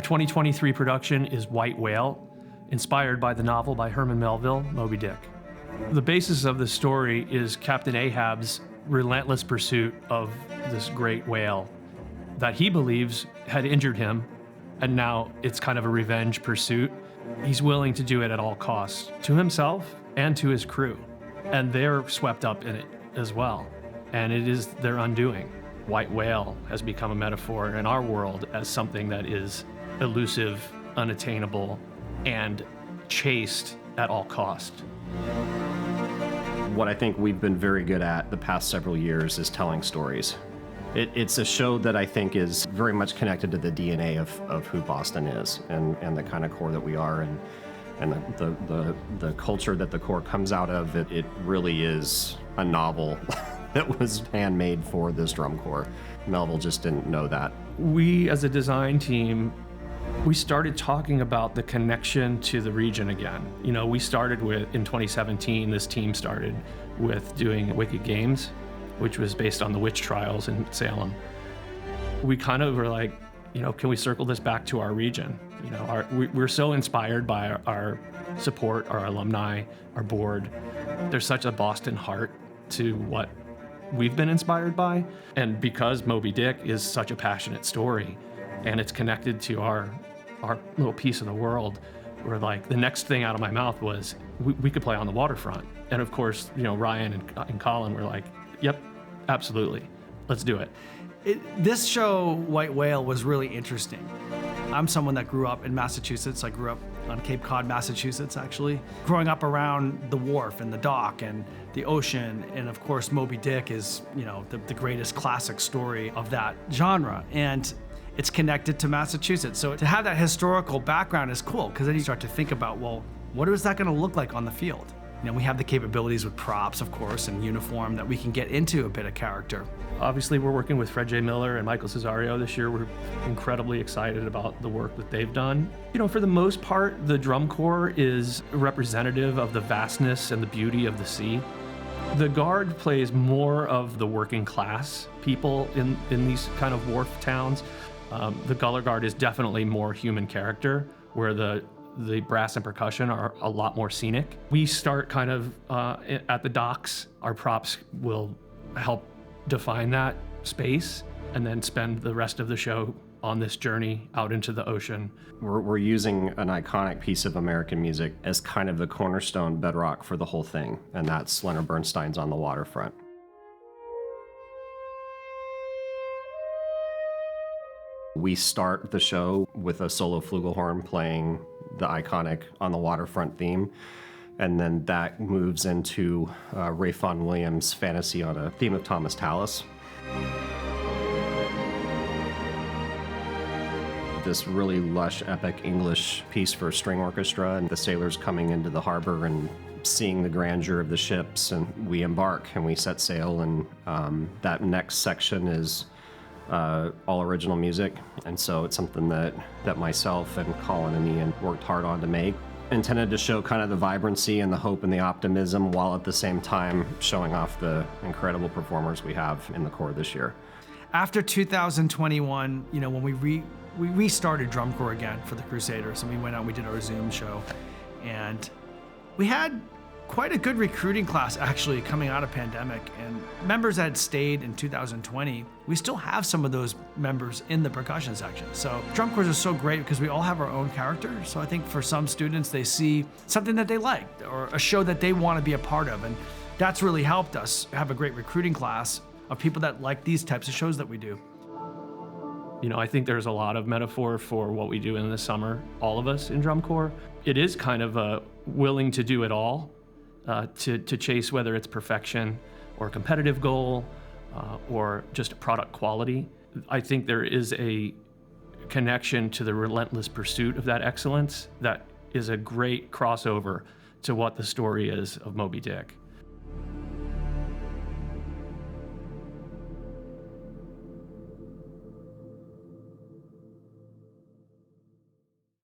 Our 2023 production is White Whale, inspired by the novel by Herman Melville, Moby Dick. The basis of the story is Captain Ahab's relentless pursuit of this great whale that he believes had injured him, and now it's kind of a revenge pursuit. He's willing to do it at all costs, to himself and to his crew. And they're swept up in it as well. And it is their undoing. White whale has become a metaphor in our world as something that is elusive, unattainable, and chased at all cost. What I think we've been very good at the past several years is telling stories. It's a show that I think is very much connected to the DNA of who Boston is and the kind of core that we are and the culture that the core comes out of. It really is a novel that was handmade for this drum corps. Melville just didn't know that. We, as a design team, we started talking about the connection to the region again. You know, we started with, in 2017, this team started with doing Wicked Games, which was based on the witch trials in Salem. We kind of were like, you know, can we circle this back to our region? You know, we're so inspired by our support, our alumni, our board. There's such a Boston heart to what we've been inspired by. And because Moby Dick is such a passionate story and it's connected to our little piece of the world, we're like, the next thing out of my mouth was, we could play on the waterfront. And of course, you know, Ryan and Colin were like, yep, absolutely, let's do it. This show, White Whale, was really interesting. I'm someone that grew up in Massachusetts. I grew up on Cape Cod, Massachusetts, actually. Growing up around the wharf and the dock and the ocean, and of course, Moby Dick is, you know, the greatest classic story of that genre. And it's connected to Massachusetts. So to have that historical background is cool, because then you start to think about, well, what is that gonna look like on the field? You know, we have the capabilities with props, of course, and uniform that we can get into a bit of character. Obviously, we're working with Fred J. Miller and Michael Cesario this year. We're incredibly excited about the work that they've done. You know, for the most part, the drum corps is representative of the vastness and the beauty of the sea. The Guard plays more of the working class people in these kind of wharf towns. The Color Guard is definitely more human character, where the brass and percussion are a lot more scenic. We start kind of at the docks. Our props will help define that space and then spend the rest of the show on this journey out into the ocean. We're using an iconic piece of American music as kind of the cornerstone bedrock for the whole thing, and that's Leonard Bernstein's On the Waterfront. We start the show with a solo flugelhorn playing the iconic On the Waterfront theme, and then that moves into Ray Vaughan Williams' Fantasy on a theme of Thomas Tallis. This really lush, epic English piece for string orchestra, and the sailors coming into the harbor and seeing the grandeur of the ships, and we embark and we set sail, and that next section is all original music, and so it's something that myself and Colin and Ian worked hard on to make. Intended to show kind of the vibrancy and the hope and the optimism, while at the same time showing off the incredible performers we have in the corps this year. After 2021, you know, when we restarted drum corps again for the Crusaders, and we went out and we did our Zoom show, and we had quite a good recruiting class actually coming out of pandemic, and members that had stayed in 2020, we still have some of those members in the percussion section. So drum corps are so great because we all have our own character. So I think for some students, they see something that they like or a show that they want to be a part of, and that's really helped us have a great recruiting class of people that like these types of shows that we do. You know, I think there's a lot of metaphor for what we do in the summer, all of us in drum corps. It is kind of a willing to do it all, to chase whether it's perfection or a competitive goal or just product quality. I think there is a connection to the relentless pursuit of that excellence that is a great crossover to what the story is of Moby Dick.